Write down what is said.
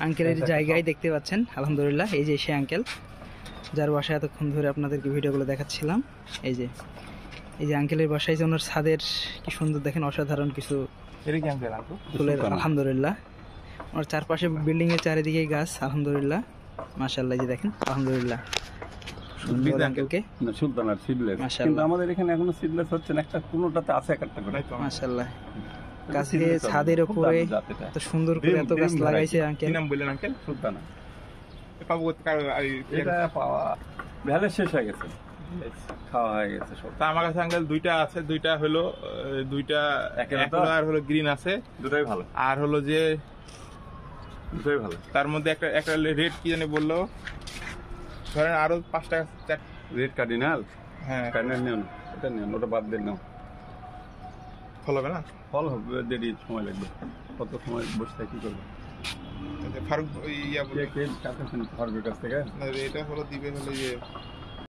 আঙ্কেলের জায়গায় দেখতে পাচ্ছেন আলহামদুলিল্লাহ। এই যে সে আঙ্কেল যার বাসায় এতক্ষণ ধরে আপনাদেরকে ভিডিওগুলো দেখাচ্ছিলাম। এই যে আঙ্কেলের বাসায় যে ওনার ছাদের কি সুন্দর দেখেন, অসাধারণ কিছু ফুলের আলহামদুলিল্লাহ। ওনার চারপাশে বিল্ডিং এর চারিদিকে গাছ আলহামদুলিল্লাহ মাশাআল্লাহ। এই যে দেখেন আলহামদুলিল্লাহ আঙ্কেলকে সুলতানার সিডলেস, কিন্তু আমাদের এখানে এখনো সিডলেস হচ্ছে না, একটা কোনোটাতে আছে একটা করে মাশাআল্লাহ। গাছে ছাদের উপরে এত সুন্দর করে এত গাছ লাগাইছে আঙ্কেল। কি নাম বললেন আঙ্কেল? সুলতানা। এটা পাওয়া ভ্যালে শেষ হয়ে গেছে, খাওয়া হয়ে গেছে সব। তা আমার কাছে আঙ্কেল দুইটা আছে, দুইটা হলো আর হলো গ্রিন আছে, দুটাই ভালো। আর হলো যে দুটাই ভালো, তার মধ্যে একটা রেড কি জানি বললো, ধরেন আরো 5টা রেড কার্ডিনাল। হ্যাঁ কার্ডিনাল নিও না, এটা নিও, ওটা বাদ দিয়ে নাও। ফল হবে না? ফল হবে, দেরি সময় লাগবে। কত সময় বসে কি করবে? ফারুক ইয়া বলে ফারুকের কাছ থেকে এটা হলো দিবে হলো যে